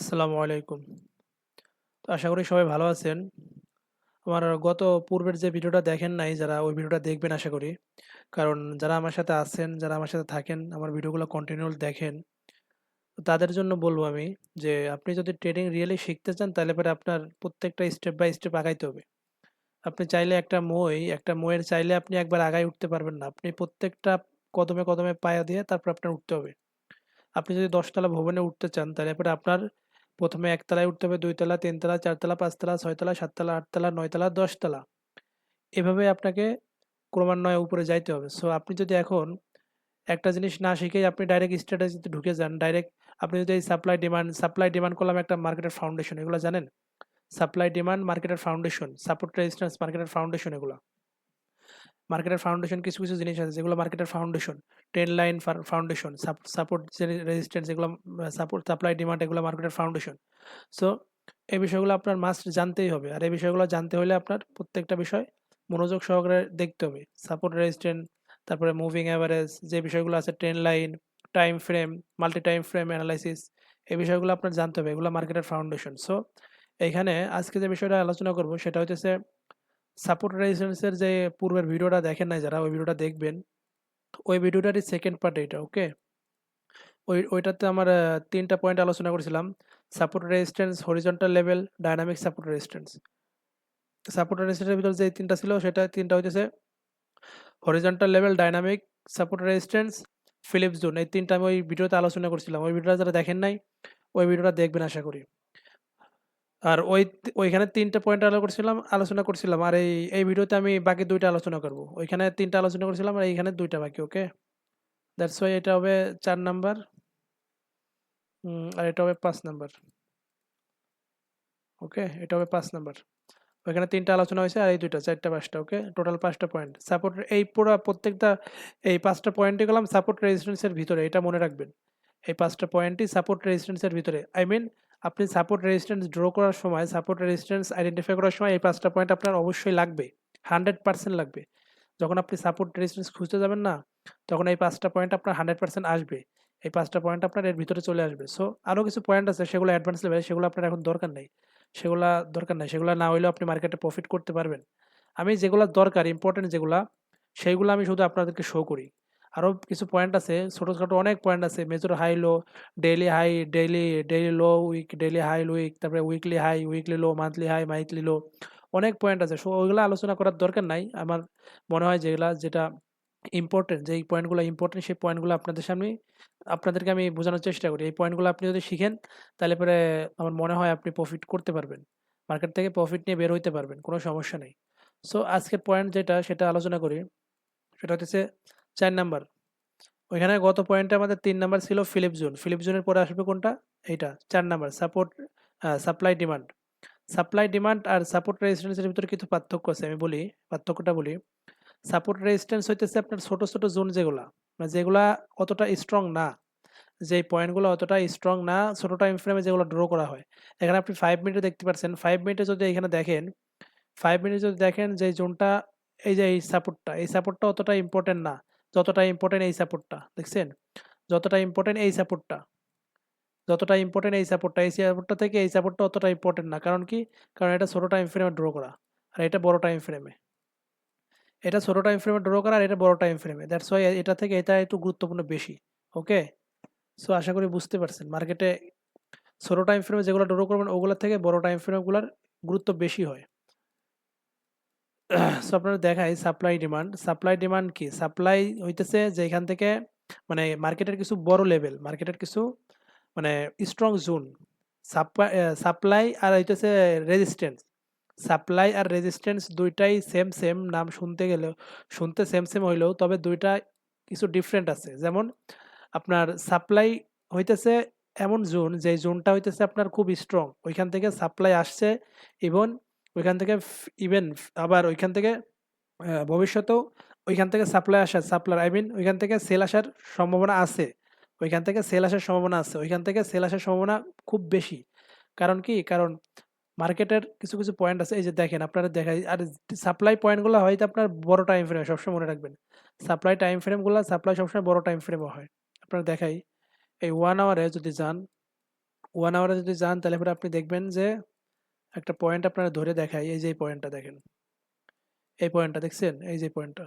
আসসালামু আলাইকুম। তো আশা করি সবাই ভালো আছেন। আমার গত পূর্বের যে ভিডিওটা দেখেন নাই যারা ওই ভিডিওটা দেখবেন আশা করি। কারণ যারা আমার সাথে আছেন, যারা আমার সাথে থাকেন, আমার ভিডিওগুলো কন্টিনিউ দেখেন। তো তাদের জন্য বলবো আমি যে আপনি যদি ট্রেডিং রিয়েলি শিখতে চান তাহলে পরে আপনার প্রত্যেকটা স্টেপ বাই স্টেপ আগাইতে হবে। আপনি চাইলে একটা মইয়ের চাইলে আপনি একবার আগায় উঠতে পারবেন না। আপনি প্রত্যেকটা কদমে, কদমে পায়া দিয়ে তারপর আপনার উঠতে হবে। আপনি যদি ১০ তলা ভবনে উঠতে চান তাহলে পরে আপনার ১ম এ ১ তলায় উঠতে হবে, ২ তলা, ৩ তলা, ৪ তলা, ৫ তলা, ৬ তলা, ৭ তলা, ৮ তলা, ৯ তলা, ১০ তলা। এভাবে আপনাকে ক্রমান্বয়ে উপরে যাইতে হবে। সো আপনি যদি এখন একটা জিনিস না শিখেই আপনি ডাইরেক্ট স্ট্র্যাটেজিতে ঢুকে যান, ডাইরেক্ট আপনি যদি এই সাপ্লাই ডিমান্ড করলাম একটা মার্কেটের ফাউন্ডেশন এগুলো জানেন? সাপ্লাই ডিমান্ড মার্কেটের ফাউন্ডেশন, সাপোর্ট রেজিস্ট্যান্স মার্কেটের ফাউন্ডেশন এগুলা। মার্কেটের ফাউন্ডেশন কিছু, কিছু জিনিস আছে যেগুলো মার্কেটের foundation. Trend line foundation, support যে রেজিস্ট্যান্স এগুলো সাপোর্ট সাপ্লাই ডিমান্ড এগুলো মার্কেটের ফাউন্ডেশন। সো এই বিষয়গুলো আপনার মাস্ট জানতেই হবে। আর এই বিষয়গুলো জানতে হলে আপনার প্রত্যেকটা বিষয় মনোযোগ সহকারে দেখতে হবে। সাপোর্ট রেজিস্ট্যান্স, তারপরে মুভিং এভারেজ যে বিষয়গুলো আছে trend line, time frame, multi time frame analysis এই বিষয়গুলো আপনার জানতে হবে। এগুলো মার্কেটের ফাউন্ডেশন। সো এইখানে আজকে যে বিষয়টা আলোচনা করব সেটা হইতেছে সাপোর্ট রেজিস্ট্যান্সের যে পূর্বের ভিডিওটা দেখেন নাই যারা ওই ভিডিওটা দেখবেন। ওই ভিডিওটারই সেকেন্ড পার্ট এইটা, ওকে? ওইটাতে আমার ৩ টা পয়েন্ট আলোচনা করেছিলাম। Support resistance, horizontal level, dynamic support resistance. Support রেজিস্ট্যান্সের ভিতরে যে ৩ টা ছিল সেটা ৩ টা হইতেছে horizontal level, dynamic support resistance, flips zone. এই ৩ টা আমি ওই ভিডিওতে আলোচনা করছিলাম। ওই ভিডিওটা যারা দেখেন নাই, ওই ভিডিওটা দেখবেন আশা করি। আর ওইখানে ৩ টা পয়েন্ট আলোচনা করছিলাম। আর এই ভিডিওতে আমি বাকি ২ টা আলোচনা করব। ওইখানে ৩ টা আলোচনা করছিলাম আর এইখানে ২ টা বাকি, ওকে? দ্যাটস ওয়াই এটা হবে ৪ নাম্বার। আর এটা হবে ৫ নাম্বার। ওকে? এটা হবে ৫ নাম্বার। ওইখানে ৩ টা আলোচনা হয়েছে আর এই ২ টা ৪ টা ৫ টা, ওকে? টোটাল ৫ টা পয়েন্ট। সাপোর্ট এই পুরা প্রত্যেকটা এই ৫ টা পয়েন্টই গেলাম সাপোর্ট রেজিস্ট্যান্স এর ভিতরে। এটা মনে রাখবেন। এই ৫ টা পয়েন্টই সাপোর্ট রেজিস্ট্যান্স এর ভিতরে। আই মিন আপনি সাপোর্ট রেজিস্ট্যান্স ড্র করার সময়, সাপোর্ট রেজিস্ট্যান্স আইডেন্টিফাই করার সময় এই ৫ টা পয়েন্ট আপনার অবশ্যই লাগবে। 100% লাগবে। যখন আপনি সাপোর্ট রেজিস্ট্যান্স খুঁজতে যাবেন না, তখন এই ৫ টা পয়েন্ট আপনার 100% আসবে। এই ৫ টা পয়েন্ট আপনার এর ভিতরে চলে আসবে। সো আরো কিছু পয়েন্ট আছে সেগুলো অ্যাডভান্স লেভেল, সেগুলো আপনার এখন দরকার নাই। সেগুলা না হইলেও আপনি মার্কেটে প্রফিট করতে পারবেন। আমি যেগুলা দরকার ইম্পোর্টেন্ট যেগুলা, সেইগুলা আমি শুধু আপনাদেরকে শো করি। আরো কিছু পয়েন্ট আছে, ছোট অনেক পয়েন্ট আছে। Major high low, daily high, daily low, daily high week, তারপরে weekly high, weekly low, monthly high, monthly low. অনেক পয়েন্ট আছে। সো ওইগুলা আলোচনা করার দরকার নাই। আমার মনে হয় যেটা ইম্পোর্টেন্ট, যেই পয়েন্টগুলো ইম্পোর্টেন্ট সেই পয়েন্টগুলো আপনাদেরকে আমি বোঝানোর চেষ্টা করি। এই পয়েন্টগুলো আপনি যদি শিখেন তাহলে পরে আমার মনে হয় আপনি প্রফিট করতে পারবেন। মার্কেট থেকে প্রফিট নিয়ে বের হইতে পারবেন। কোনো সমস্যা নেই। সো আজকের পয়েন্ট যেটা সেটা আলোচনা করি। সেটা হচ্ছে ৪ নাম্বার। ওইখানে গত পয়েন্টে আমাদের ৩ নাম্বার ছিল ফিলিপ জোন। ফিলিপ জোনের পরে আসবে কোনটা? এইটা ৪ number supply demand. Supply demand আর সাপোর্ট রেজিস্ট্যান্স এর ভিতরে কিছু পার্থক্য আছে। আমি বলি, পার্থক্যটা বলি। সাপোর্ট রেজিস্ট্যান্স হইতেছে আপনার ছোট, ছোট জোন যেগুলা, মানে যেগুলা অতটা স্ট্রং না। যেই পয়েন্টগুলো অতটা স্ট্রং না, ছোট টাইম ফ্রেমে যেগুলো ড্র করা হয়। এখানে আপনি 5 মিনিটে দেখতে পাচ্ছেন। 5 মিনিটে যদি এখানে দেখেন, 5 মিনিটে যদি দেখেন যে জোনটা এই যে এই সাপোর্টটা অতটা ইম্পোর্টেন্ট না। যতটা ইম্পোর্টেন্ট এই সাপোর্টটা। দেখছেন? যতটা ইম্পোর্টেন্ট এই সাপোর্টটা, এই সাপোর্টটা থেকে এই সাপোর্টটা অতটা ইম্পোর্টেন্ট না। কারণ কি? কারণ এটা ছোট টাইম ফ্রেমে ড্র করা। আর এটা বড় টাইম ফ্রেমে। এটা ছোট টাইম ফ্রেমে ড্র করা আর এটা বড় টাইম ফ্রেমে। দ্যাটস ওয়াই এটা থেকে এটা একটু গুরুত্বপূর্ণ বেশি। ওকে? সো আশা করি বুঝতে পারছেন। মার্কেটে ছোট টাইম ফ্রেমে যেগুলো ড্র করবেন ওগুলোর থেকে বড় টাইম ফ্রেমগুলোর গুরুত্ব বেশি হয়। সো আপনারা দেখাই সাপ্লাই ডিমান্ড। সাপ্লাই ডিমান্ড কি? সাপ্লাই হইতেছে যে এখান থেকে মানে মার্কেটের কিছু বড় লেভেল, মার্কেটের কিছু মানে স্ট্রং জোন। সাপ্লাই আর হইতেছে রেজিস্ট্যান্স। সাপ্লাই আর রেজিস্ট্যান্স ২ টাই সেম নাম শুনতে সেম হইলেও তবে ২ টা কিছু ডিফারেন্ট আছে। যেমন আপনার সাপ্লাই হইতেছে এমন জোন, যেই জোনটা হইতেছে আপনার খুব স্ট্রং। ওইখান থেকে সাপ্লাই আসছে ইভেন ওইখান থেকে ইভেন আবার ওইখান থেকে ভবিষ্যতেও ওইখান থেকে আই মিন ওইখান থেকে সেল আসার সম্ভাবনা আছে। ওইখান থেকে সেল আসার সম্ভাবনা খুব বেশি। কারণ কি? কারণ মার্কেটের কিছু পয়েন্ট আছে। এই যে দেখেন আপনারা দেখাই আর সাপ্লাই পয়েন্টগুলো হয়তো আপনার বড় টাইম ফ্রেম সবসময় মনে রাখবেন। সাপ্লাই সবসময় বড় টাইম ফ্রেমে হয়। আপনারা দেখাই এই 1 আওয়ারে যদি যান, 1 আওয়ারে যদি যান তাহলে পরে আপনি দেখবেন যে একটা পয়েন্ট আপনারা ধরে দেখায়, এই যে এই পয়েন্টটা দেখেন, এই পয়েন্টটা দেখছেন, এই যে পয়েন্টটা,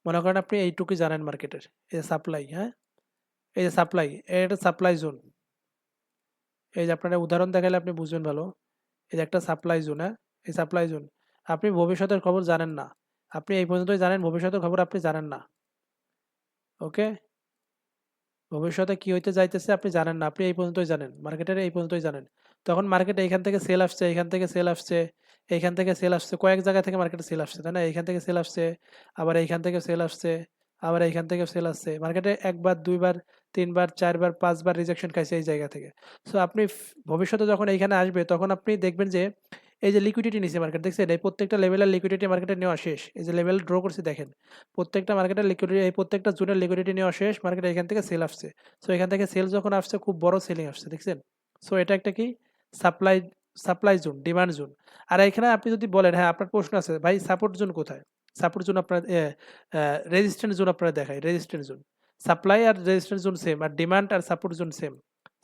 মনে করেন আপনি এইটুকুই জানেন মার্কেটের, এই যে সাপ্লাই, হ্যাঁ, এই যে সাপ্লাই, এটা সাপ্লাই জোন, এই যে আপনারা উদাহরণ দেখালে আপনি বুঝবেন ভালো, এই যে একটা সাপ্লাই জোন, হ্যাঁ, এই সাপ্লাই জোন, আপনি ভবিষ্যতের খবর জানেন না, আপনি এই পর্যন্তই জানেন, ভবিষ্যতের খবর আপনি জানেন না, ওকে, ভবিষ্যতে কি হইতে যাইতেছে আপনি জানেন না, আপনি এই পর্যন্তই জানেন, মার্কেটের এই পর্যন্তই জানেন। তখন মার্কেটে এইখান থেকে সেল আসছে, এইখান থেকে সেল আসছে, এইখান থেকে সেল আসছে, কয়েক জায়গা থেকে মার্কেটে সেল আসছে, তাই না? এইখান থেকে সেল আসছে, আবার এইখান থেকে সেল আসছে, আবার এইখান থেকে সেল আসছে, মার্কেটে একবার, দুইবার, তিনবার, চারবার, পাঁচবার রিজেকশন খাইছে এই জায়গা থেকে। সো আপনি ভবিষ্যতে যখন এইখানে আসবে তখন আপনি দেখবেন যে এই যে লিকুইডিটি নিছে মার্কেট, দেখছেন এই প্রত্যেকটা লেভেলের লিকুইডিটি মার্কেটে নেওয়া শেষ, এই যে লেভেল ড্র করছে দেখেন, প্রত্যেকটা মার্কেটের লিকুইডিটি, এই প্রত্যেকটা জোনের লিকুইডিটি নেওয়া শেষ, মার্কেটে এখান থেকে সেল আসছে। সো এখান থেকে সেল যখন আসছে খুব বড় সেলিং আসছে, দেখছেন? সো এটা একটা কি supply, supply zone, demand zone. আর এখানে আপনি যদি বলেন, হ্যাঁ আপনার প্রশ্ন আছে ভাই সাপোর্ট জোন কোথায়, সাপোর্ট জোন আপনার রেজিস্ট্যান্ট জোন আপনারা দেখায়, রেজিস্ট্যান্ট জোন, সাপ্লাই আর রেজিস্ট্যান্ট জোন সেম, আর ডিমান্ড আর সাপোর্ট জোন সেম।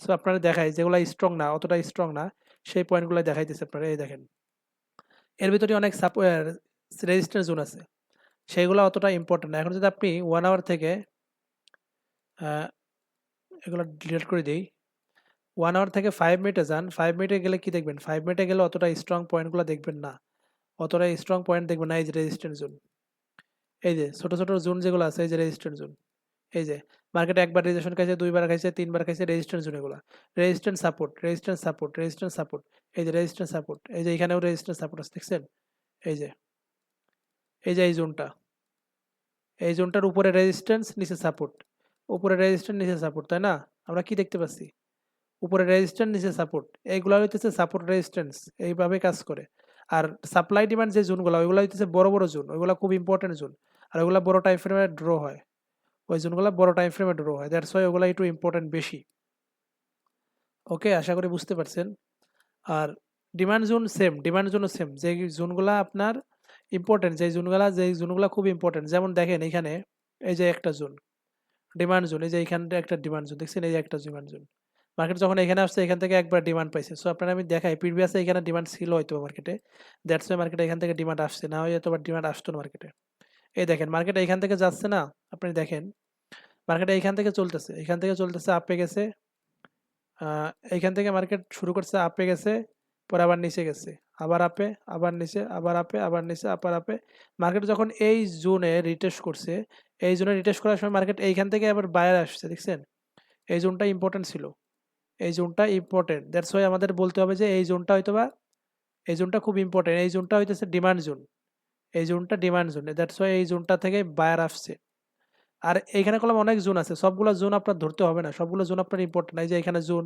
সো আপনারা দেখায় যেগুলো স্ট্রং না, অতটা স্ট্রং না, সেই পয়েন্টগুলো দেখাইতেছে আপনারা, এই দেখেন এর ভিতরে অনেক রেজিস্ট্যান্ট জোন আছে, সেইগুলো অতটা ইম্পর্টেন্ট না। এখন যদি আপনি 1 আওয়ার থেকে আহ, এগুলো ডিলিট করে দিই, 1 আওয়ার থেকে 5 মিনিটে যান, 5 মিনিটে গেলে কি দেখবেন, 5 মিনিটে গেলে অতটা স্ট্রং পয়েন্টগুলো দেখবেন না, অতটা স্ট্রং পয়েন্ট দেখবেন না, এই যে রেজিস্ট্যান্ট জোন, এই যে ছোট ছোট জোন যেগুলো আছে, এই যে রেজিস্ট্যান্ট জোন, এই যে মার্কেটে একবার রেজিস্ট্রেশন খাইছে, দুইবার খাইছে, তিনবার খাইছে, রেজিস্ট্যান্ট জোন এগুলো, resistant support, resistant support, resistant support, এই যে রেজিস্ট্যান্ট সাপোর্ট, এই যে এখানেও রেজিস্ট্যান্ট সাপোর্ট আছে, দেখছেন? এই যে, এই যে এই জোনটা, এই জোনটার উপরে রেজিস্ট্যান্স, নিচে সাপোর্ট, উপরে রেজিস্ট্যান্স, নিচে সাপোর্ট, তাই না? আমরা কি দেখতে পাচ্ছি? উপরে রেজিস্ট্যান্স, নিচে সাপোর্ট, এইগুলো হইতেছে সাপোর্ট রেজিস্ট্যান্স, এইভাবে কাজ করে। আর সাপ্লাই ডিমান্ড যে জোনগুলো, ওইগুলো হইতেছে বড় বড় জোন, ওইগুলো খুব ইম্পর্টেন্ট জোন, আর ওইগুলো বড় টাইম ফ্রেমে ড্র হয়, ওই জোনগুলো বড় টাইম ফ্রেমে ড্র হয়, দ্যাটস ওয়াই ওগুলো একটু ইম্পর্টেন্ট বেশি। ওকে, আশা করি বুঝতে পারছেন। আর ডিমান্ড জোন সেম, ডিমান্ড জোনও সেম, যে জোনগুলো আপনার ইম্পর্টেন্ট, যে জোনগুলো খুব ইম্পর্টেন্ট, যেমন দেখেন এখানে এই যে একটা জোন ডিমান্ড জোন, এই যে এইখানটা একটা ডিমান্ড জোন, দেখছেন এই যে একটা ডিমান্ড জোন, মার্কেট যখন এখানে আসছে এখান থেকে একবার ডিমান্ড পাইছে। সো আপনারা আমি দেখাই প্রিভিয়াসে এখানে ডিমান্ড ছিল হয়তো মার্কেটে, দ্যাটস ওয়াই মার্কেটে এখান থেকে ডিমান্ড আসছে, না হয়তো আবার ডিমান্ড আসতো না মার্কেটে। এই দেখেন মার্কেট এখান থেকে যাচ্ছে না, আপনি দেখেন মার্কেট এইখান থেকে চলতেছে, এখান থেকে চলতেছে, আপে গেছে, এইখান থেকে মার্কেট শুরু করছে, আপে গেছে, পরে আবার নিচে গেছে, আবার আপে, আবার নিচে, আবার আপে, আবার নিচে, আবার আপে। মার্কেট যখন এই জোনে রিটেস্ট করছে, এই জোনে রিটেস্ট করার সময় মার্কেট এইখান থেকে আবার বায়ার আসছে, দেখছেন? এই জোনটা ইম্পর্টেন্ট ছিল, এই জোনটা ইম্পর্টেন্ট, দ্যাটস ওয়াই আমাদের বলতে হবে যে এই জোনটা হয়তো বা, এই জোনটা খুব ইম্পর্টেন্ট, এই জোনটা হইতেছে ডিমান্ড জোন, এই জোনটা ডিমান্ড জোন, দ্যাটস ওয়াই এই জোনটা থেকে বায়ার আসছে। আর এইখানে কলম অনেক জোন আছে, সবগুলো জোন আপনার ধরতে হবে না, সবগুলো জোন আপনার ইম্পর্টেন্ট, এই যে এখানে জোন,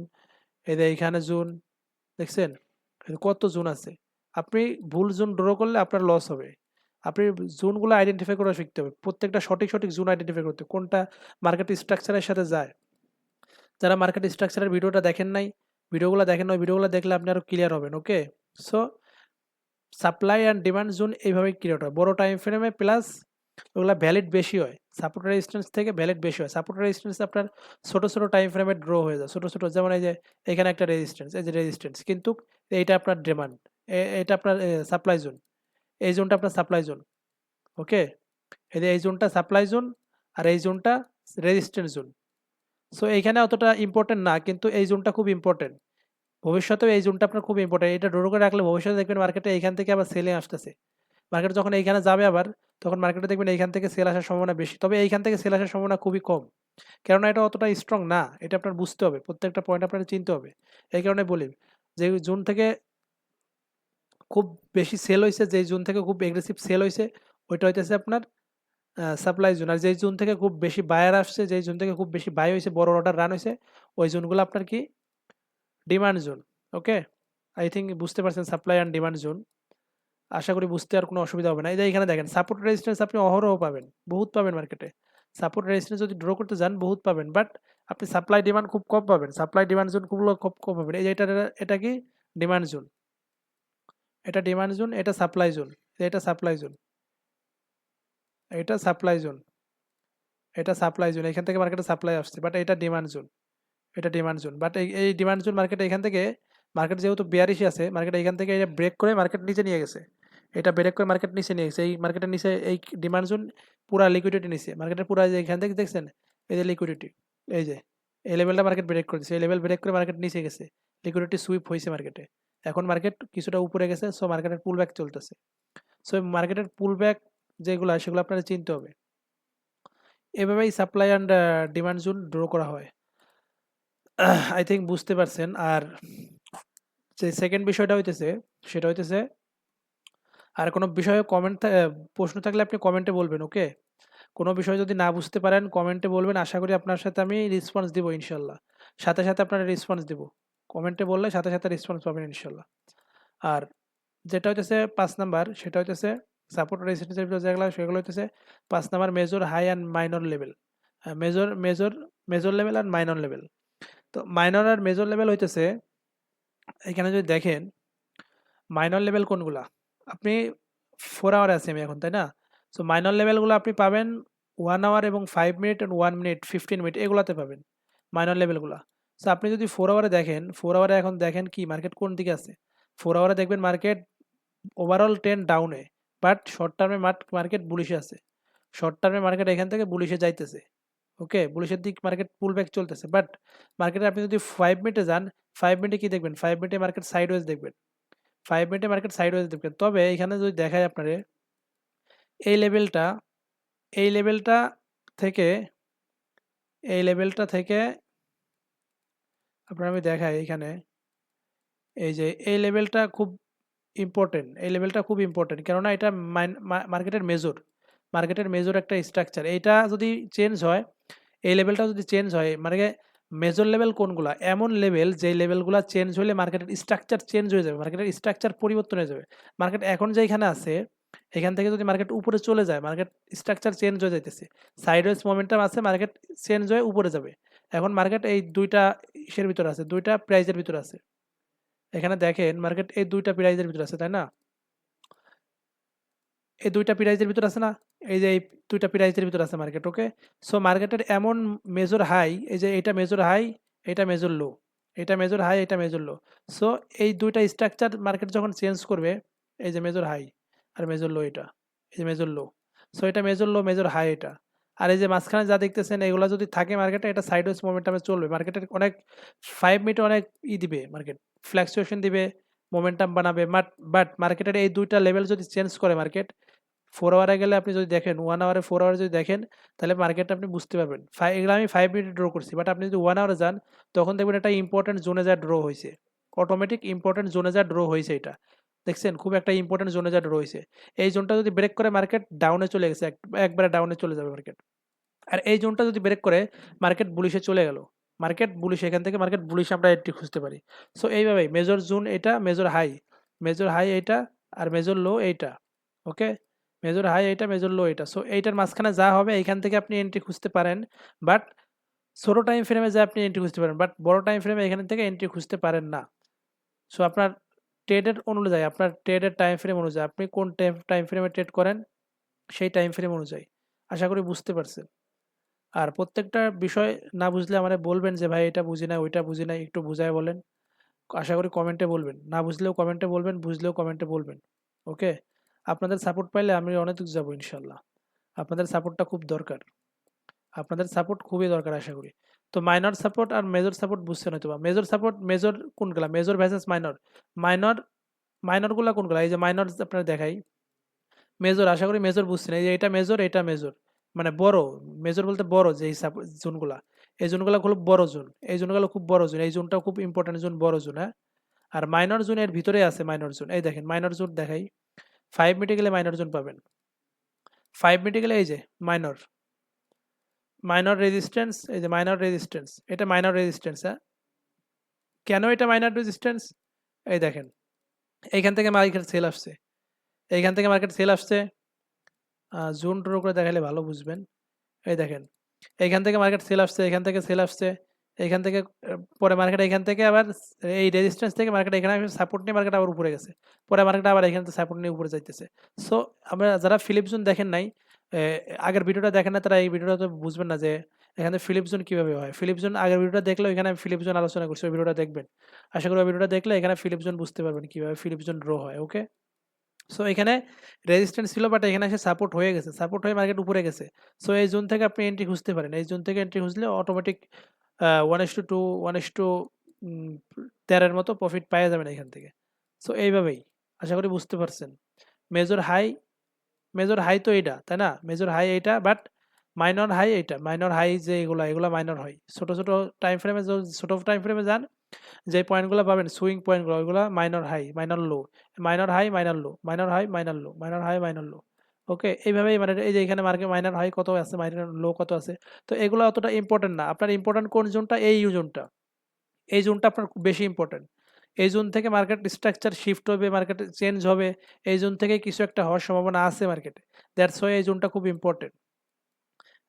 এই যে এইখানে জোন, দেখছেন? এই কত জোন আছে, আপনি ভুল জোন ড্র করলে আপনার লস হবে। আপনি জোনগুলো আইডেন্টিফাই করা শিখতে হবে, প্রত্যেকটা সঠিক সঠিক জোন আইডেন্টিফাই করতে, কোনটা মার্কেট স্ট্রাকচারের সাথে যায়। যারা মার্কেট স্ট্রাকচারের ভিডিওটা দেখেন নাই, ভিডিওগুলো দেখেন না, ওই ভিডিওগুলো দেখলে আপনি আরো ক্লিয়ার হবেন। Okay, so supply and demand zone এইভাবে ক্রিয়েট হয় বড় টাইম ফ্রেমে, প্লাস ওগুলা ভ্যালিড বেশি হয়, সাপোর্ট রেজিস্ট্যান্স থেকে ভ্যালিড বেশি হয়। সাপোর্ট রেজিস্ট্যান্স আপনার ছোট ছোট টাইম ফ্রেমে ড্র হয়ে যায়, ছোট ছোট, যেমন এই যে এখানে একটা রেজিস্ট্যান্স, এই যে রেজিস্ট্যান্স, কিন্তু এইটা আপনার ডিমান্ড, এটা আপনার সাপ্লাই জোন, এই জোনটা আপনার সাপ্লাই জোন। ওকে, এই যে এই জোনটা সাপ্লাই জোন, আর এই জোনটা রেজিস্ট্যান্স জোন। সো এইখানে অতটা ইম্পর্টেন্ট না, কিন্তু এই জোনটা খুব ইম্পর্টেন্ট, ভবিষ্যতেও এই জোনটা আপনার খুব ইম্পর্টেন্ট, এটা ড্র করে রাখলে ভবিষ্যতে দেখবেন মার্কেটে এইখান থেকে আবার সেলিং আসতেছে, মার্কেট যখন এইখানে যাবে আবার, তখন মার্কেটে দেখবেন এইখান থেকে সেল আসার সম্ভাবনা বেশি, তবে এইখান থেকে সেল আসার সম্ভাবনা খুবই কম, কেননা এটা অতটা স্ট্রং না, এটা আপনার বুঝতে হবে, প্রত্যেকটা পয়েন্ট আপনার চিনতে হবে। এই কারণে বলি যে জুন থেকে খুব বেশি সেল হয়েছে, যেই জুন থেকে খুব এগ্রেসিভ সেল হয়েছে, ওইটা হইতেছে আপনার সাপ্লাই জোন, আর যেই জুন থেকে খুব বেশি বায়ার আসছে, যেই জুন থেকে খুব বেশি বাই হয়েছে, বড় অর্ডার রান হয়েছে, ওই জোনগুলো আপনার কি demand zone. Okay, I think বুঝতে পারছেন সাপ্লাই অ্যান্ড ডিমান্ড জোন, আশা করি বুঝতে আর কোনো অসুবিধা হবে না। এই যে এখানে দেখেন সাপোর্ট রেজিস্ট্যান্স আপনি অহরহ পাবেন, বহুত পাবেন মার্কেটে, সাপোর্ট রেজিস্ট্যান্স যদি ড্র করতে যান বহুত পাবেন, বাট আপনি সাপ্লাই ডিমান্ড খুব কম পাবেন, সাপ্লাই ডিমান্ড জোন খুব খুব কম পাবেন। এই যে এটা কি ডিমান্ড জোন, এটা ডিমান্ড জোন, এটা সাপ্লাই জোন, এটা সাপ্লাই জোন, এটা সাপ্লাই জোন, এটা সাপ্লাই জোন, এখান থেকে মার্কেটে সাপ্লাই আসছে, বাট এটা ডিমান্ড জোন, এটা ডিমান্ড জোন, বাট এই ডিমান্ড জোন মার্কেট এখান থেকে, মার্কেট যেহেতু বিয়ারিশই আছে, মার্কেট এখান থেকে এটা ব্রেক করে মার্কেট নিচে নিয়ে গেছে, এটা ব্রেক করে মার্কেট নিচে নিয়ে গেছে, এই মার্কেটের নিচে এই ডিমান্ড জোন পুরা লিকুইডিটি নিচে, মার্কেটের পুরা যে এখান থেকে দেখছেন এই যে লিকুইডিটি, এই যে এই লেভেলটা মার্কেট ব্রেক করে দিচ্ছে, এই লেভেল ব্রেক করে মার্কেট নিচে গেছে, লিকুইডিটি সুইপ হয়েছে মার্কেটে, এখন মার্কেট কিছুটা উপরে গেছে, সো মার্কেটের পুল ব্যাক চলতেছে। সো মার্কেটের পুল ব্যাক যেগুলো সেগুলো আপনারা চিনতে হবে। এভাবেই supply and demand zone draw করা হয়। আই থিঙ্ক বুঝতে পারছেন। আর যে সেকেন্ড বিষয়টা হইতেছে, সেটা হইতেছে আর কোনো বিষয়ে প্রশ্ন থাকলে আপনি কমেন্টে বলবেন, ওকে? কোনো বিষয় যদি না বুঝতে পারেন কমেন্টে বলবেন, আশা করি আপনার সাথে আমি রেসপন্স দিব ইনশাল্লাহ, সাথে সাথে আপনার রেসপন্স দিব, কমেন্টে বললে সাথে সাথে রেসপন্স পাবেন ইনশাল্লাহ। আর যেটা হইতেছে 5 নাম্বার, সেটা হইতেছে সাপোর্ট রেজিস্ট্যান্সের ভিতরে যেগুলো সেগুলো হইতেছে 5 number major high and minor level, major major major level আর মাইনর লেভেল। তো মাইনর আর মেজর লেভেল হইতেছে, এখানে যদি দেখেন মাইনর লেভেল কোনগুলা, আপনি 4 আওয়ার আছে আমি এখন, তাই না? সো মাইনর লেভেলগুলো আপনি পাবেন 1 আওয়ার এবং 5 মিনিট এবং 1 মিনিট 15 মিনিট এগুলাতে পাবেন মাইনর লেভেলগুলা। সো আপনি যদি 4 আওয়ারে দেখেন, 4 আওয়ারে এখন দেখেন কি মার্কেট কোন দিকে আছে, 4 আওয়ারে দেখবেন মার্কেট ওভারঅল ট্রেন্ড ডাউনে, বাট শর্ট টার্মে মার্কেট বুলিশে আছে, শর্ট টার্মে মার্কেট এখান থেকে বুলিশে যাইতেছে, ওকে? বুলিশের দিক মার্কেট পুল ব্যাক চলতেছে, বাট মার্কেটে আপনি যদি 5 মিনিটে যান, 5 মিনিটে কি দেখবেন, 5 মিনিটে মার্কেট সাইডওয়েজ দেখবেন, 5 মিনিটে মার্কেট সাইডওয়েজ দেখবেন। তবে এখানে যদি দেখায় আপনারে এই লেভেলটা, এই লেভেলটা থেকে, এই লেভেলটা থেকে আপনার আমি দেখাই এখানে, এই যে এই লেভেলটা খুব ইম্পর্টেন্ট, এই লেভেলটা খুব ইম্পর্টেন্ট, কেননা এটা মার্কেটের মেজর, মার্কেটের মেজর একটা স্ট্রাকচার, এইটা যদি চেঞ্জ হয়, এই লেভেলটা যদি চেঞ্জ হয়, মানে মেজর লেভেল কোনগুলা, এমন লেভেল যে লেভেলগুলো চেঞ্জ হলে মার্কেটের স্ট্রাকচার চেঞ্জ হয়ে যাবে, মার্কেটের স্ট্রাকচার পরিবর্তন হয়ে যাবে। মার্কেট এখন যেখানে আছে এখান থেকে যদি মার্কেট উপরে চলে যায়, মার্কেট স্ট্রাকচার চেঞ্জ হয়ে যাইতেছে, সাইডওয়েজ মোমেন্টাম আছে, মার্কেট চেঞ্জ হয়ে উপরে যাবে। এখন মার্কেট এই দুইটা ইসের ভিতরে আছে, দুইটা প্রাইজের ভিতরে আছে, এখানে দেখেন মার্কেট এই দুইটা প্রাইজের ভিতরে আছে, তাই না? এই দুইটা প্রাইজের ভিতরে আছে না, এই যে এই দুইটা প্রাইজের ভিতরে আছে মার্কেট, ওকে? সো মার্কেটের এমন মেজর হাই, এই যে এটা মেজর হাই, এটা মেজর লো, এটা মেজর হাই, এটা মেজর লো। সো এই দুইটা স্ট্রাকচার মার্কেট যখন চেঞ্জ করবে, এই যে মেজর হাই আর মেজর লো, এটা এই যে মেজর লো, সো এটা মেজর লো মেজর হাই এটা, আর এই যে মাঝখানে যা দেখতেছেন এগুলো যদি থাকে মার্কেটে, এটা সাইডওয়েজ মোমেন্টামে চলবে, মার্কেটের অনেক 5 মিনিটে অনেক দিবে, মার্কেট ফ্ল্যাকচুয়েশন দিবে, মোমেন্টাম বানাবে, বাট মার্কেটের এই দুইটা লেভেল যদি চেঞ্জ করে মার্কেট, 4 আওয়ারে গেলে আপনি যদি দেখেন, 1 আওয়ারে 4 আওয়ারে যদি দেখেন, তাহলে মার্কেটটা আপনি বুঝতে পারবেন। এগুলো আমি 5 মিনিটে ড্র করছি, বাট আপনি যদি 1 আওয়ারে যান, তখন দেখবেন একটা ইম্পর্টেন্ট জোনে যা ড্র হয়েছে, অটোমেটিক ইম্পর্টেন্ট জোনে যা ড্র হয়েছে, এটা দেখছেন খুব একটা ইম্পর্টেন্ট জোনে যা ড্র হয়েছে। এই জোনটা যদি ব্রেক করে মার্কেট ডাউনে চলে গেছে, একবারে ডাউনে চলে যাবে মার্কেট। আর এই জোনটা যদি ব্রেক করে মার্কেট বুলিশে চলে গেল, মার্কেট বুলিশ, এখান থেকে মার্কেট বুলিশ আমরা এন্ট্রি খুঁজতে পারি। সো এইভাবেই মেজর জোন এটা, মেজর হাই এইটা, আর মেজর লো এইটা, ওকে? মেজর হাই এইটা, মেজর লো এইটা। সো এইটার মাঝখানে যা হবে এইখান থেকে আপনি এন্ট্রি খুঁজতে পারেন, বাট ছোট টাইম ফ্রেমে যা আপনি এন্ট্রি খুঁজতে পারেন, বাট বড় টাইম ফ্রেমে এখান থেকে এন্ট্রি খুঁজতে পারেন না। সো আপনার ট্রেডের অনুযায়ী, আপনার ট্রেডের টাইম ফ্রেম অনুযায়ী, আপনি কোন টাইম ফ্রেমে ট্রেড করেন সেই টাইম ফ্রেম অনুযায়ী, আশা করি বুঝতে পারছেন। আর প্রত্যেকটা বিষয় না বুঝলে আমারে বলবেন যে ভাই এটা বুঝি না, ওইটা বুঝি না, একটু বুঝায় বলেন। আশা করি কমেন্টে বলবেন, না বুঝলেও কমেন্টে বলবেন, বুঝলেও কমেন্টে বলবেন, ওকে? আপনাদের সাপোর্ট পাইলে আমি অনেক দূর যাবো ইনশাল্লাহ, আপনাদের সাপোর্টটা খুব দরকার, আপনাদের সাপোর্ট খুবই দরকার আশা করি। তো মাইনর সাপোর্ট আর মেজর সাপোর্ট বুঝছেন হয়তো বা, মেজর সাপোর্ট, মেজর কোনগুলা, মেজর ভার্সেস মাইনর, মাইনর মাইনরগুলা কোনগুলা, এই যে মাইনর আপনারা দেখাই, মেজর আশা করি মেজর বুঝছেন, এই যে এটা মেজর, এটা মেজর, মানে বড়, মেজর বলতে বড়, যে জোনগুলা, এই জোনগুলা খুব বড় জোন, এই জোনগুলো খুব বড় জোন, এই জোনটাও খুব ইম্পর্টেন্ট জোন, বড় জোন, হ্যাঁ? আর মাইনর জোন এর ভিতরে আছে, মাইনর জোন এই দেখেন, মাইনর জোন দেখাই, 5 মিনিটে গেলে মাইনর জোন পাবেন, 5 মিনিটে গেলে এই যে মাইনর, মাইনর রেজিস্ট্যান্স, এই যে মাইনর রেজিস্ট্যান্স, এটা মাইনর রেজিস্ট্যান্স, হ্যাঁ? কেন এটা মাইনর রেজিস্ট্যান্স? এই দেখেন এইখান থেকে মার্কেট সেল আসছে, এইখান থেকে মার্কেট সেল আসছে, জোন ড্র করে দেখালে ভালো বুঝবেন। এই দেখেন এইখান থেকে মার্কেট সেল আসছে, এখান থেকে সেল আসছে, এইখান থেকে পরে মার্কেট এইখান থেকে আবার এই রেজিস্ট্যান্স থেকে মার্কেট এখানে সাপোর্ট নিয়ে মার্কেট আবার উপরে গেছে, পরে মার্কেট আবার এখান থেকে সাপোর্ট নিয়ে উপরে যাইতেছে। সো আমরা যারা ফিলিপ জোন দেখেন নাই, আগের ভিডিওটা দেখেন না, তারা এই ভিডিওটা তো বুঝবেন না যে এখানে ফিলিপ জোন কিভাবে হয়, ফিলিপ জোন আগের ভিডিওটা দেখলে এখানে আমি ফিলিপ জোন আলোচনা করছি, ওই ভিডিওটা দেখবেন। আশা করি ওই ভিডিওটা দেখলে এখানে ফিলিপ জোন বুঝতে পারবেন কিভাবে ফিলিপ জোন ড্র হয়। ওকে, সো এখানে রেজিস্ট্যান্স ছিল, বাট এখানে এসে সাপোর্ট হয়ে গেছে, সাপোর্ট হয়ে মার্কেট উপরে গেছে। সো এই জোন থেকে আপনি এন্ট্রি খুঁজতে পারেন, এই জোন থেকে এন্ট্রি খুঁজলে অটোমেটিক 1:2 1:13 মতো প্রফিট পাওয়া যাবেন এখান থেকে। সো এইভাবেই আশা করি বুঝতে পারছেন। মেজর হাই, মেজর হাই তো এইটা তাই না, মেজর হাই এইটা, বাট মাইনর হাই এইটা, মাইনর হাই যে এগুলা এগুলা মাইনর হয়। ছোট ছোট টাইম ফ্রেমে, ছোট টাইম ফ্রেমে যান, যে পয়েন্টগুলো পাবেন সুইং পয়েন্টগুলো ওইগুলো মাইনর হাই মাইনর লো, মাইনর হাই মাইনর লো, মাইনর হাই মাইনর লো, মাইনর হাই মাইনর লো। ওকে, এইভাবেই মানে এই যে এখানে মার্কেট মাইনর হাই কত আছে, মাইনর লো কত আছে। তো এগুলো অতটা ইম্পর্টেন্ট না, আপনার ইম্পর্টেন্ট কোন জোনটা, এই জোনটা, এই জোনটা আপনার খুব বেশি ইম্পর্টেন্ট। এই জোন থেকে মার্কেট স্ট্রাকচার শিফট হবে, মার্কেট চেঞ্জ হবে, এই জোন থেকে কিছু একটা হওয়ার সম্ভাবনা আছে মার্কেটে। দ্যাটস ওয়াই এই জোনটা খুব ইম্পর্টেন্ট।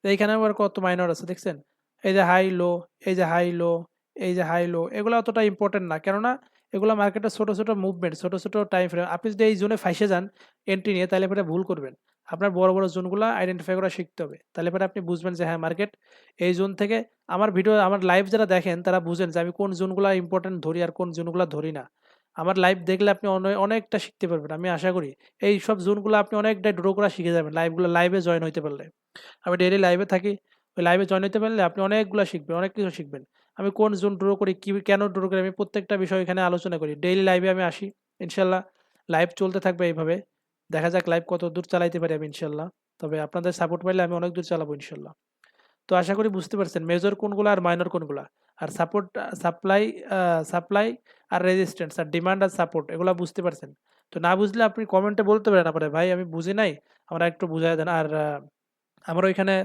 এইখানে আবার কত মাইনর আছে দেখছেন, এই যে হাই লো, এই যে হাই লো, এই যে হাই লো, এগুলো অতটা ইম্পর্টেন্ট না, কেননা এগুলো মার্কেটের ছোট ছোট মুভমেন্ট, ছোট ছোট টাইম ফ্রেম। আপনি যদি এই জোনে ফাইসে যান এন্ট্রি নিয়ে, তাহলে পরে ভুল করবেন। আপনার বড় বড় জোনগুলো আইডেন্টিফাই করা শিখতে হবে, তাহলে পরে আপনি বুঝবেন যে হ্যাঁ মার্কেট এই জোন থেকে। আমার ভিডিও, আমার লাইভ যারা দেখেন তারা বুঝেন যে আমি কোন জোনগুলো ইম্পর্টেন্ট ধরি আর কোন জোনগুলো ধরি না। আমার লাইভ দেখলে আপনি অনেকটা শিখতে পারবেন, আমি আশা করি। এই সব জোনগুলো আপনি অনেকটা ড্র করা শিখে যাবেন লাইভে জয়েন হইতে পারলে। আমি ডেইলি লাইভে থাকি, ওই লাইভে জয়েন হতে পারলে আপনি অনেকগুলো শিখবেন, অনেক কিছু শিখবেন। আমি কোন জোন ড্র করি, কি কেন ড্র করি, আমি প্রত্যেকটা বিষয় এখানে আলোচনা করি। ডেইলি লাইভে আমি আসি, ইনশাল্লাহ লাইভ চলতে থাকবে এইভাবে। দেখা যাক লাইভ কত দূর চালাইতে পারি আমি ইনশাল্লাহ। তবে আপনাদের সাপোর্ট পাইলে আমি অনেক দূর চালাবো ইনশাল্লাহ। তো আশা করি বুঝতে পারছেন মেজর কোনগুলো আর মাইনর কোনগুলা। আর সাপোর্ট, সাপ্লাই, সাপ্লাই আর রেজিস্ট্যান্স আর ডিমান্ড আর সাপোর্ট, এগুলো বুঝতে পারছেন। তো না বুঝলে আপনি কমেন্টে বলতে পারেন, আপনারে ভাই আমি বুঝি নাই, আমরা একটু বুঝাই দেন। আর আমার ওইখানে,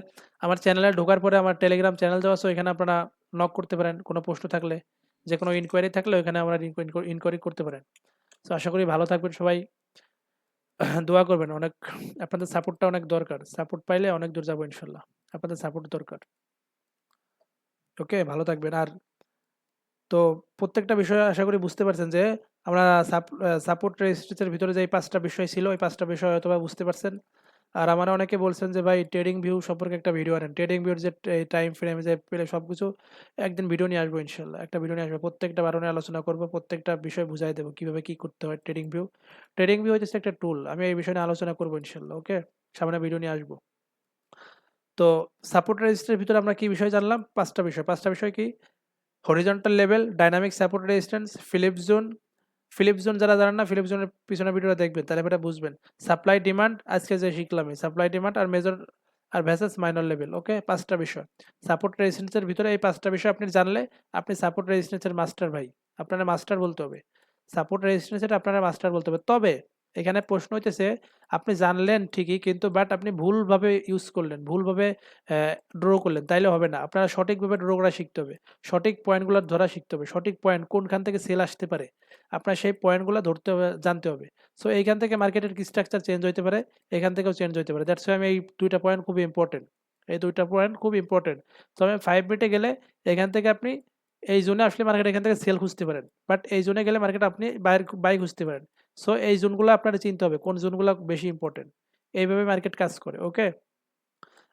আমার চ্যানেলে ঢোকার পরে আমার টেলিগ্রাম চ্যানেল দেওয়া আছে, ওইখানে আপনারা নক করতে পারেন কোনো প্রশ্ন থাকলে, যে কোনো ইনকোয়ারি থাকলে ওইখানে আমরা ইনকোয়ারি করতে পারেন। তো আশা করি ভালো থাকবেন সবাই, দোয়া করবেন অনেক, আপনাদের সাপোর্টটা অনেক দরকার, সাপোর্ট পাইলে অনেক দূর যাবো ইনশাল্লাহ, আপনাদের সাপোর্ট দরকার। ওকে, ভালো থাকবেন। আর তো প্রত্যেকটা বিষয় আশা করি বুঝতে পারছেন যে আমরা সাপোর্ট রেজিস্ট্রেশনের ভিতরে যে এই 5টা বিষয় ছিল, ওই 5টা বিষয় হয়তোবা বুঝতে পারছেন। আর আমার অনেকে বলছেন যে ভাই ট্রেডিং ভিউ সম্পর্কে একটা ভিডিও আনেন, ট্রেডিং ভিউর যে টাইম ফ্রেম যে পেলে সবকিছু, একদিন ভিডিও নিয়ে আসবো ইনশাল্লাহ, একটা ভিডিও নিয়ে আসবো, প্রত্যেকটা বারণে আলোচনা করবো, প্রত্যেকটা বিষয় বুঝাই দেবো কিভাবে কি করতে হয়। ট্রেডিং ভিউ, ট্রেডিং ভিউ হচ্ছে একটা টুল, আমি এই বিষয় নিয়ে আলোচনা করবো ইনশাল্লাহ। ওকে, সামনে ভিডিও নিয়ে আসবো। তো সাপোর্ট রেজিস্ট্রের ভিতরে আমরা কি বিষয় জানলাম, 5টা বিষয়। 5টা বিষয় কি, horizontal level, dynamic support resistance, flip zone. Flip zone যারা জানেন না, ফিলিপ জোনের পিছনে ভিডিওটা দেখবেন, তাহলে এটা বুঝবেন। সাপ্লাই ডিমান্ড আজকে যে শিখলাম, সাপ্লাই ডিমান্ড আর মেজর আর ভ্যাসাস মাইনর লেভেল। ওকে, 5টা বিষয় সাপোর্ট রেজিস্ট্যান্সের ভিতরে, এই 5টা বিষয় আপনি জানলে আপনি সাপোর্ট রেজিস্ট্যান্সের মাস্টার ভাই, আপনারা মাস্টার বলতে হবে। সাপোর্ট রেজিস্ট্যান্সের আপনারা মাস্টার বলতে হবে। তবে এখানে প্রশ্ন হইতেছে, আপনি জানলেন ঠিকই, কিন্তু বাট আপনি ভুলভাবে ইউজ করলেন, ভুলভাবে ড্র করলেন, তাইলে হবে না। আপনারা সঠিকভাবে ড্র করা শিখতে হবে, সঠিক পয়েন্টগুলো ধরা শিখতে হবে, সঠিক পয়েন্ট কোনখান থেকে সেল আসতে পারে আপনার সেই পয়েন্টগুলো ধরতে হবে, জানতে হবে। সো এইখান থেকে মার্কেটের কি স্ট্রাকচার চেঞ্জ হতে পারে, এখান থেকেও চেঞ্জ হতে পারে। দ্যাটস ওয়াই আমি এই 2টা পয়েন্ট খুব ইম্পর্টেন্ট, এই 2টা পয়েন্ট খুব ইম্পর্টেন্ট। তো আমি 5 মিনিটে গেলে এখান থেকে আপনি এই জোনে আসলে মার্কেট এখান থেকে সেল খুঁজতে পারেন, বাট এই জোনে গেলে মার্কেট আপনি বাই খুঁজতে পারেন। সো এই জোনগুলো আপনারা চিনতে হবে কোন জোনগুলো বেশি ইম্পর্টেন্ট, এইভাবে মার্কেট কাজ করে। ওকে,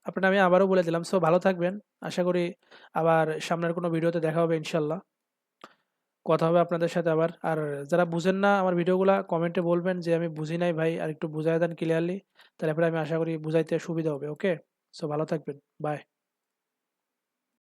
আপনারা আমি আবারও বলে দিলাম। সো ভালো থাকবেন, আশা করি আবার সামনের কোনো ভিডিওতে দেখা হবে ইনশাল্লাহ, কথা হবে আপনাদের সাথে আবার। আর যারা বুঝেন না আমার ভিডিওগুলা, কমেন্টে বলবেন যে আমি বুঝি নাই ভাই, আর একটু বুঝাই দেন ক্লিয়ারলি, তাহলে পরে আমি আশা করি বুঝাইতে সুবিধা হবে। ওকে, সো ভালো থাকবেন, বাই।